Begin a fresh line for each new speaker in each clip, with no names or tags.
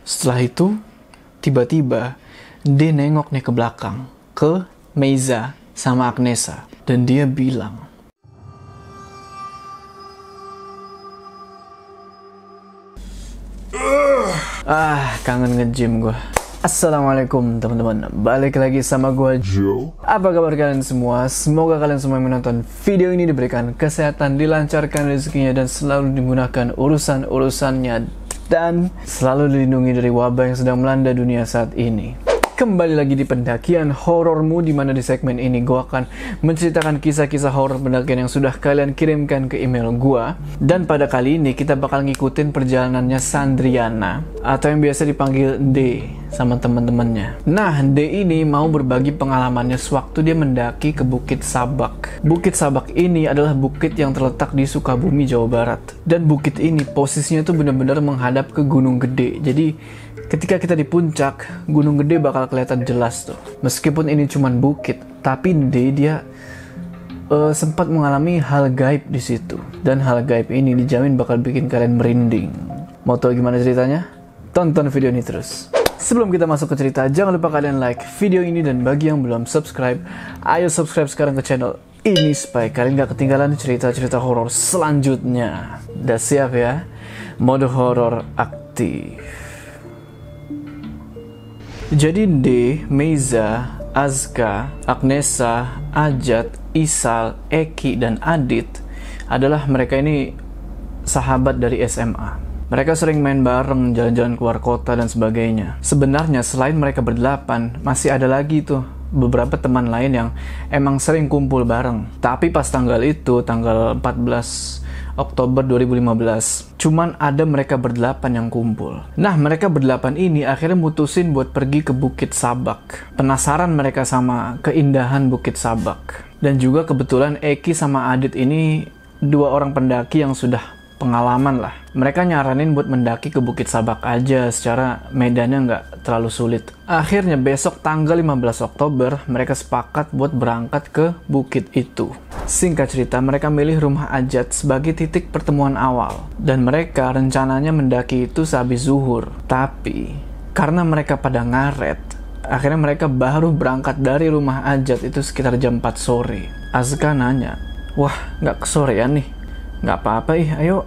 Setelah itu, tiba-tiba dia nengok nih ke belakang, ke Meiza sama Agnesa. Dan dia bilang, kangen nge-gym gue. Assalamualaikum teman-teman, balik lagi sama gue Joe. Apa kabar kalian semua? Semoga kalian semua yang menonton video ini diberikan kesehatan, dilancarkan rezekinya, dan selalu dimudahkan urusan-urusannya, dan selalu dilindungi dari wabah yang sedang melanda dunia saat ini. Kembali lagi di pendakian horormu, di mana di segmen ini gue akan menceritakan kisah-kisah horor pendakian yang sudah kalian kirimkan ke email gue. Dan pada kali ini kita bakal ngikutin perjalanannya Sandriana, atau yang biasa dipanggil D sama teman-temannya. Nah, D ini mau berbagi pengalamannya sewaktu dia mendaki ke Bukit Sabak. Bukit Sabak ini adalah bukit yang terletak di Sukabumi, Jawa Barat. Dan bukit ini posisinya tuh benar-benar menghadap ke Gunung Gede. Jadi ketika kita di puncak, Gunung Gede bakal kelihatan jelas tuh. Meskipun ini cuman bukit, tapi dia sempat mengalami hal gaib di situ. Dan hal gaib ini dijamin bakal bikin kalian merinding. Mau tahu gimana ceritanya? Tonton video ini terus. Sebelum kita masuk ke cerita, jangan lupa kalian like video ini, dan bagi yang belum subscribe, ayo subscribe sekarang ke channel ini supaya kalian gak ketinggalan cerita-cerita horor selanjutnya. Udah siap ya? Mode horor aktif. Jadi D, Meiza, Azka, Agnesa, Ajat, Isal, Eki, dan Adit adalah mereka ini sahabat dari SMA. Mereka sering main bareng, jalan-jalan keluar kota dan sebagainya. Sebenarnya selain mereka berdelapan, masih ada lagi tuh beberapa teman lain yang emang sering kumpul bareng. Tapi pas tanggal itu, tanggal 14 Oktober 2015, cuman ada mereka berdelapan yang kumpul. Nah, mereka berdelapan ini akhirnya mutusin buat pergi ke Bukit Sabak. Penasaran mereka sama keindahan Bukit Sabak. Dan juga kebetulan Eki sama Adit ini dua orang pendaki yang sudah pengalaman lah. Mereka nyaranin buat mendaki ke Bukit Sabak aja, secara medannya nggak terlalu sulit. Akhirnya besok tanggal 15 Oktober, mereka sepakat buat berangkat ke bukit itu. Singkat cerita, mereka milih rumah Ajat sebagai titik pertemuan awal. Dan mereka rencananya mendaki itu sehabis zuhur. Tapi, karena mereka pada ngaret, akhirnya mereka baru berangkat dari rumah Ajat itu sekitar jam 4 sore. Azka nanya, "Wah, nggak kesorean nih?" "Nggak apa-apa ayo,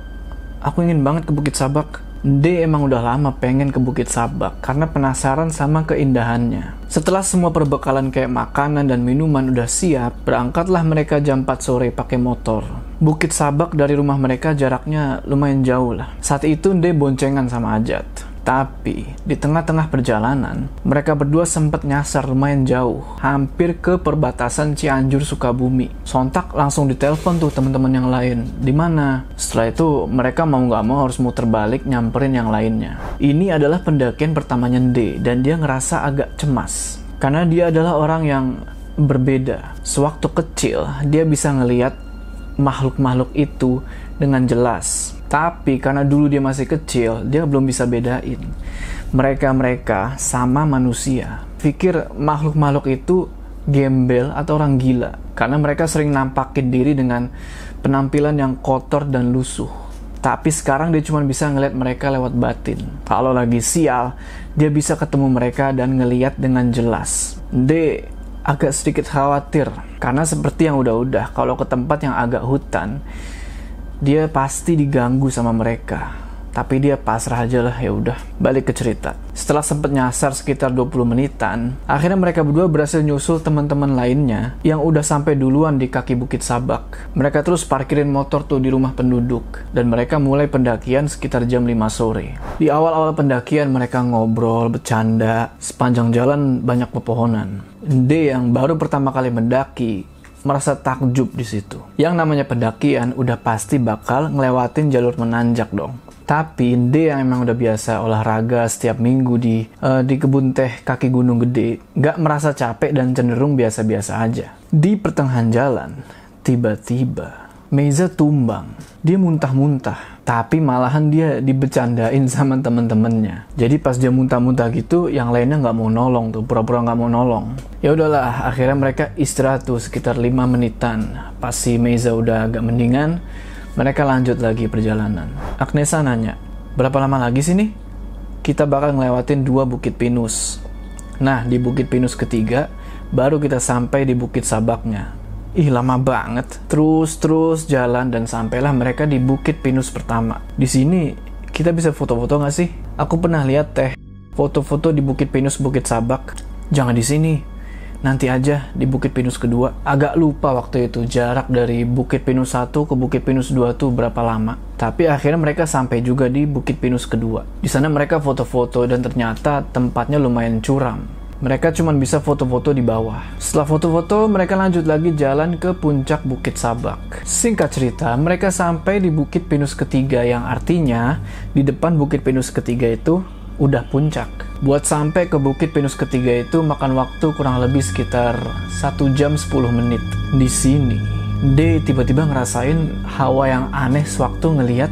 aku ingin banget ke Bukit Sabak." D emang udah lama pengen ke Bukit Sabak karena penasaran sama keindahannya. Setelah semua perbekalan kayak makanan dan minuman udah siap, berangkatlah mereka jam 4 sore pakai motor. Bukit Sabak dari rumah mereka jaraknya lumayan jauh lah. Saat itu D boncengan sama Ajat. Tapi, di tengah-tengah perjalanan, mereka berdua sempat nyasar lumayan jauh, hampir ke perbatasan Cianjur Sukabumi. Sontak langsung ditelepon tuh teman-teman yang lain. Di mana? Setelah itu, mereka mau nggak mau harus muter balik nyamperin yang lainnya. Ini adalah pendakian pertamanya D, dan dia ngerasa agak cemas. Karena dia adalah orang yang berbeda. Sewaktu kecil, dia bisa ngelihat makhluk-makhluk itu dengan jelas. Tapi karena dulu dia masih kecil, dia belum bisa bedain mereka sama manusia. Pikir makhluk-makhluk itu gembel atau orang gila, karena mereka sering nampakin diri dengan penampilan yang kotor dan lusuh. Tapi sekarang dia cuma bisa ngeliat mereka lewat batin. Kalau lagi sial, dia bisa ketemu mereka dan ngeliat dengan jelas. D agak sedikit khawatir, karena seperti yang udah-udah, kalau ke tempat yang agak hutan, dia pasti diganggu sama mereka. Tapi dia pasrah aja lah, ya udah. Balik ke cerita. Setelah sempet nyasar sekitar 20 menitan, akhirnya mereka berdua berhasil nyusul teman-teman lainnya yang udah sampai duluan di kaki Bukit Sabak. Mereka terus parkirin motor tuh di rumah penduduk, dan mereka mulai pendakian sekitar jam 5 sore. Di awal-awal pendakian mereka ngobrol, bercanda. Sepanjang jalan banyak pepohonan. D yang baru pertama kali mendaki merasa takjub di situ. Yang namanya pendakian udah pasti bakal ngelewatin jalur menanjak dong. Tapi D yang emang udah biasa olahraga setiap minggu di kebun teh kaki Gunung Gede, gak merasa capek dan cenderung biasa-biasa aja. Di pertengahan jalan, tiba-tiba Meiza tumbang. Dia muntah-muntah, tapi malahan dia dibecandain sama temen-temennya. Jadi pas dia muntah-muntah gitu, yang lainnya nggak mau nolong tuh, pura-pura nggak mau nolong. Ya udahlah, akhirnya mereka istirahat tuh sekitar 5 menitan. Pas si Meiza udah agak mendingan, mereka lanjut lagi perjalanan. Agnesa nanya, "Berapa lama lagi sih nih?" kita bakal ngelewatin 2 Bukit Pinus. Nah, di Bukit Pinus ketiga, baru kita sampai di Bukit Sabaknya. Ih, lama banget. Terus jalan dan sampailah mereka di Bukit Pinus pertama. Di sini, kita bisa foto-foto nggak sih? Aku pernah lihat foto-foto di Bukit Pinus Bukit Sabak. Jangan di sini. Nanti aja di Bukit Pinus kedua. Agak lupa waktu itu jarak dari Bukit Pinus 1 ke Bukit Pinus 2 tuh berapa lama. Tapi akhirnya mereka sampai juga di Bukit Pinus kedua. Di sana mereka foto-foto dan ternyata tempatnya lumayan curam. Mereka cuma bisa foto-foto di bawah. Setelah foto-foto, mereka lanjut lagi jalan ke puncak Bukit Sabak. Singkat cerita, mereka sampai di Bukit Pinus ketiga yang artinya di depan Bukit Pinus ketiga itu udah puncak. Buat sampai ke Bukit Pinus ketiga itu makan waktu kurang lebih sekitar 1 jam 10 menit. Di sini, D tiba-tiba ngerasain hawa yang aneh sewaktu ngelihat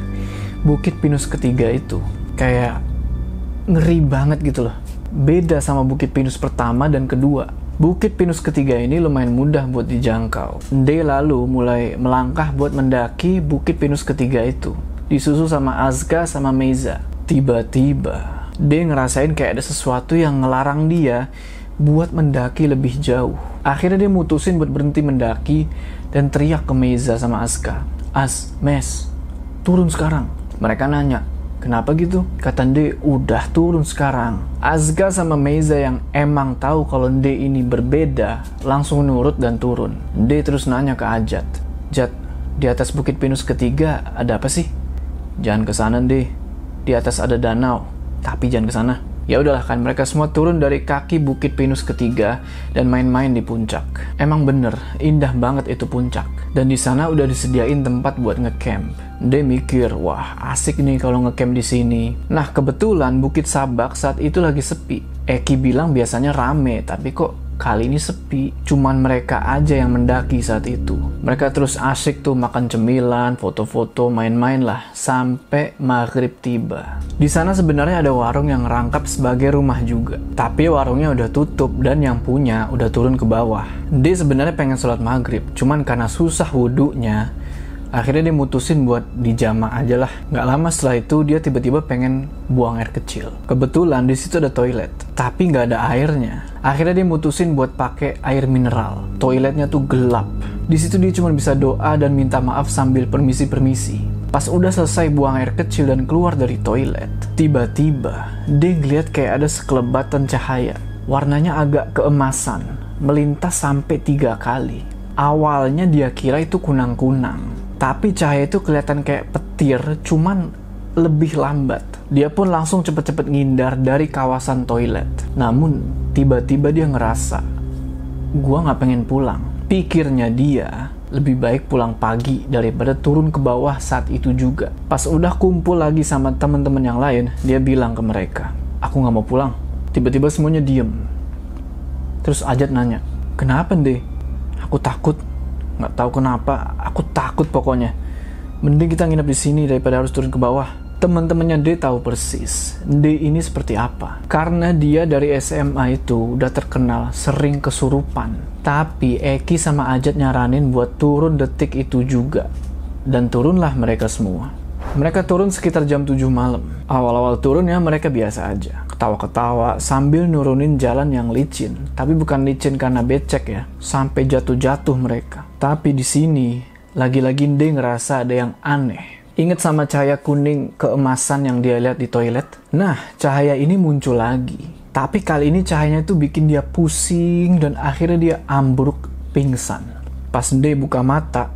Bukit Pinus ketiga itu. Kayak ngeri banget gitu loh. Beda sama Bukit Pinus pertama dan kedua. Bukit Pinus ketiga ini lumayan mudah buat dijangkau. D lalu mulai melangkah buat mendaki Bukit Pinus ketiga itu. Disusul sama Azka sama Meiza. Tiba-tiba dia ngerasain kayak ada sesuatu yang ngelarang dia buat mendaki lebih jauh. Akhirnya dia mutusin buat berhenti mendaki dan teriak ke Meiza sama Azka. Mes, turun sekarang. Mereka nanya, kenapa gitu? Kata D, udah turun sekarang. Azka sama Meiza yang emang tahu kalau D ini berbeda, langsung nurut dan turun. D terus nanya ke Ajat. Jat, di atas Bukit Pinus ketiga ada apa sih? Jangan kesana D, di atas ada danau. Tapi jangan ke sana. Ya udahlah kan, mereka semua turun dari kaki Bukit Pinus ketiga dan main-main di puncak. Emang bener, indah banget itu puncak. Dan di sana udah disediain tempat buat ngecamp. Dia mikir, wah asik nih kalau ngecamp di sini. Nah kebetulan Bukit Sabak saat itu lagi sepi. Eki bilang biasanya rame, tapi kok kali ini sepi. Cuman mereka aja yang mendaki saat itu. Mereka terus asik tuh makan cemilan, foto-foto, main-main lah sampai maghrib tiba. Di sana sebenarnya ada warung yang rangkap sebagai rumah juga. Tapi warungnya udah tutup dan yang punya udah turun ke bawah. Dia sebenarnya pengen sholat maghrib, cuman karena susah wudunya, akhirnya dia mutusin buat dijama aja lah. Nggak lama setelah itu dia tiba-tiba pengen buang air kecil. Kebetulan di situ ada toilet, tapi nggak ada airnya. Akhirnya dia mutusin buat pakai air mineral. Toiletnya tuh gelap. Di situ dia cuma bisa doa dan minta maaf sambil permisi-permisi. Pas udah selesai buang air kecil dan keluar dari toilet, tiba-tiba dia ngeliat kayak ada sekelebatan cahaya. Warnanya agak keemasan, melintas sampai 3 kali. Awalnya dia kira itu kunang-kunang, tapi cahaya itu kelihatan kayak petir, cuman lebih lambat. Dia pun langsung cepet-cepet ngindar dari kawasan toilet. Namun, tiba-tiba dia ngerasa, gua gak pengen pulang. Pikirnya dia, lebih baik pulang pagi daripada turun ke bawah saat itu juga. Pas udah kumpul lagi sama teman-teman yang lain, dia bilang ke mereka, aku gak mau pulang. Tiba-tiba semuanya diem. Terus Ajat nanya, kenapa deh? Aku takut. Nggak tahu kenapa, aku takut pokoknya. Mending kita nginep di sini daripada harus turun ke bawah. Teman-temannya D tahu persis D ini seperti apa. Karena dia dari SMA itu udah terkenal sering kesurupan. Tapi Eki sama Ajat nyaranin buat turun detik itu juga. Dan turunlah mereka semua. Mereka turun sekitar jam 7 malam. Awal-awal turun ya mereka biasa aja. Ketawa-ketawa sambil nurunin jalan yang licin. Tapi bukan licin karena becek ya. Sampai jatuh-jatuh mereka. Tapi di sini lagi-lagi D ngerasa ada yang aneh. Ingat sama cahaya kuning keemasan yang dia lihat di toilet? Nah, cahaya ini muncul lagi. Tapi kali ini cahayanya itu bikin dia pusing dan akhirnya dia ambruk pingsan. Pas D buka mata,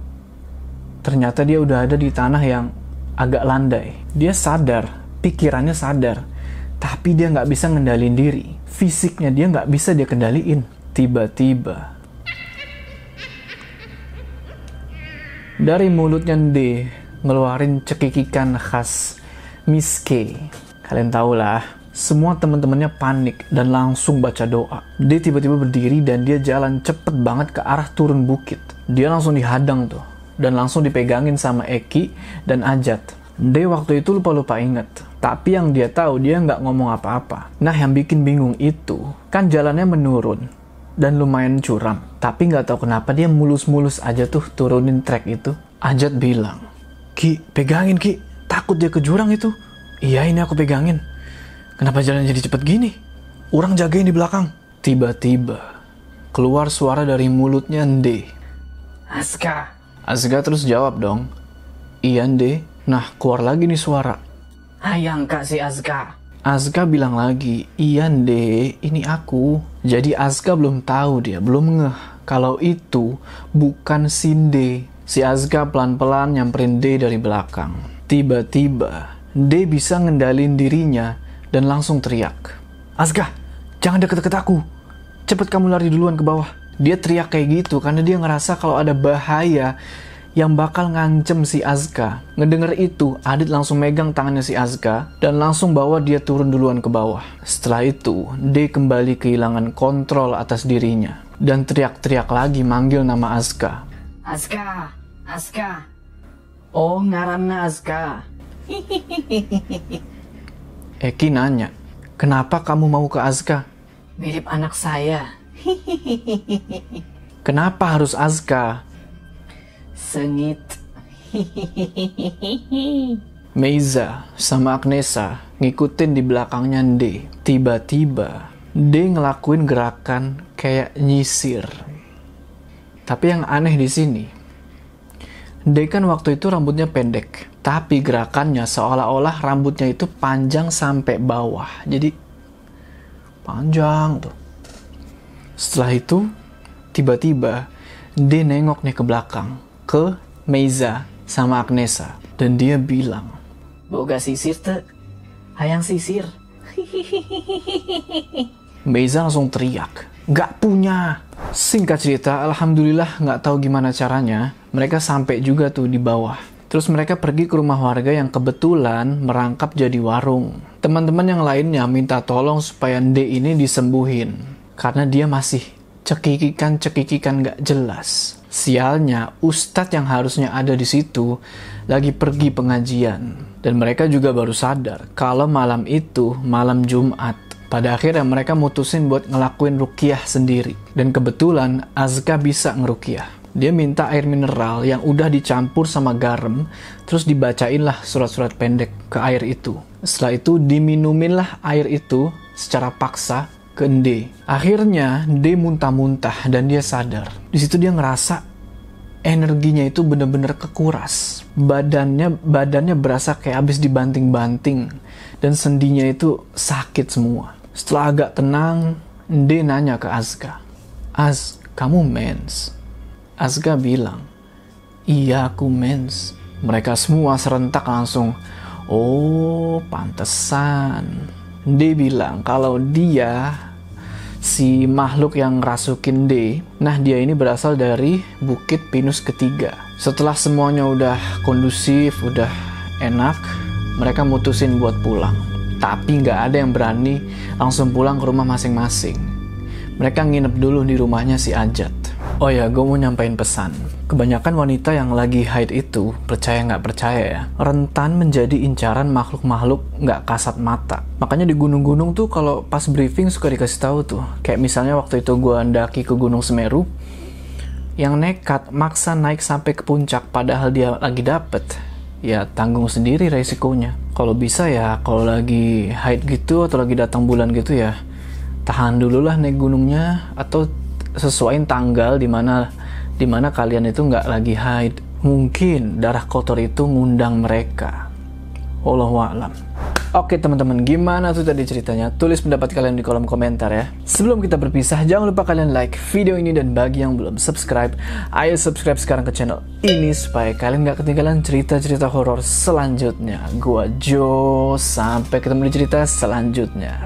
ternyata dia udah ada di tanah yang agak landai. Dia sadar, pikirannya sadar, tapi dia nggak bisa ngendalin diri. Fisiknya dia nggak bisa dia kendaliin. Tiba-tiba, dari mulutnya D ngeluarin cekikikan khas Miss K. Kalian tau lah, semua teman-temannya panik dan langsung baca doa. D tiba-tiba berdiri dan dia jalan cepet banget ke arah turun bukit. Dia langsung dihadang tuh, dan langsung dipegangin sama Eki dan Ajat. D waktu itu lupa-lupa inget, tapi yang dia tahu dia nggak ngomong apa-apa. Nah yang bikin bingung itu, kan jalannya menurun dan lumayan curam, tapi nggak tahu kenapa dia mulus-mulus aja tuh turunin trek itu. Ajat bilang, Ki, pegangin Ki, takut dia ke jurang itu. Iya ini aku pegangin. Kenapa jalan jadi cepet gini? Orang jagain di belakang. Tiba-tiba keluar suara dari mulutnya Nde.
Azka.
Azka terus jawab dong. Iya Nde. Nah keluar lagi nih suara.
Hayang kak si Azka.
Azka bilang lagi, iya Nde, ini aku. Jadi Azka belum tahu dia, belum ngeh kalau itu bukan si Nde. Si Azka pelan-pelan nyamperin Nde dari belakang. Tiba-tiba Nde bisa ngendalin dirinya dan langsung teriak. Azka, jangan deket-deket aku. Cepet kamu lari duluan ke bawah. Dia teriak kayak gitu karena dia ngerasa kalau ada bahaya yang bakal ngancem si Azka. Ngedenger itu, Adit langsung megang tangannya si Azka dan langsung bawa dia turun duluan ke bawah. Setelah itu, D kembali kehilangan kontrol atas dirinya dan teriak-teriak lagi manggil nama Azka.
Azka, Azka. Oh, ngaranna Azka.
Eki nanya, kenapa kamu mau ke Azka?
Mirip anak saya.
Kenapa harus Azka?
Sengit.
Meiza sama Agnesa ngikutin di belakangnya D. Tiba-tiba D ngelakuin gerakan kayak nyisir. Tapi yang aneh di sini, D kan waktu itu rambutnya pendek, tapi gerakannya seolah-olah rambutnya itu panjang sampai bawah. Jadi panjang tuh. Setelah itu tiba-tiba D nengok nih ke belakang ke Meiza sama Agnesa dan dia bilang,
Boga sisir te. Hayang sisir.
Meiza langsung teriak, gak punya. Singkat cerita, alhamdulillah gak tahu gimana caranya, mereka sampai juga tuh di bawah. Terus mereka pergi ke rumah warga yang kebetulan merangkap jadi warung. Teman-teman yang lainnya minta tolong supaya D ini disembuhin karena dia masih cekikikan gak jelas. Sialnya, ustadz yang harusnya ada di situ lagi pergi pengajian. Dan mereka juga baru sadar kalau malam itu malam Jumat. Pada akhirnya mereka mutusin buat ngelakuin ruqyah sendiri. Dan kebetulan Azka bisa ngeruqyah. Dia minta air mineral yang udah dicampur sama garam, terus dibacain lah surat-surat pendek ke air itu. Setelah itu diminumin lah air itu secara paksa ke D. Akhirnya D muntah-muntah dan dia sadar. Di situ dia ngerasa energinya itu bener-bener kekuras. Badannya berasa kayak habis dibanting-banting dan sendinya itu sakit semua. Setelah agak tenang, D nanya ke Azka, Az, kamu mens? Azka bilang, iya aku mens. Mereka semua serentak langsung, oh pantesan. D bilang kalau dia si makhluk yang rasukin D, nah dia ini berasal dari Bukit Pinus Ketiga. Setelah semuanya udah kondusif, udah enak, mereka mutusin buat pulang. Tapi nggak ada yang berani langsung pulang ke rumah masing-masing. Mereka nginep dulu di rumahnya si Ajat. Oh ya, gue mau nyampein pesan. Kebanyakan wanita yang lagi haid itu, percaya nggak percaya ya, rentan menjadi incaran makhluk-makhluk nggak kasat mata. Makanya di gunung-gunung tuh kalau pas briefing suka dikasih tahu tuh. Kayak misalnya waktu itu gue ndaki ke Gunung Semeru, yang nekat maksa naik sampai ke puncak padahal dia lagi dapet, ya tanggung sendiri resikonya. Kalau bisa ya, kalau lagi haid gitu atau lagi datang bulan gitu ya, tahan dulu lah naik gunungnya atau sesuaiin tanggal dimana kalian itu nggak lagi haid. Mungkin darah kotor itu ngundang mereka. Wallahualam. Oke teman-teman, gimana tuh tadi ceritanya? Tulis pendapat kalian di kolom komentar ya. Sebelum kita berpisah, jangan lupa kalian like video ini, dan bagi yang belum subscribe, ayo subscribe sekarang ke channel ini supaya kalian nggak ketinggalan cerita-cerita horor selanjutnya. Gua Jo, sampai ketemu di cerita selanjutnya.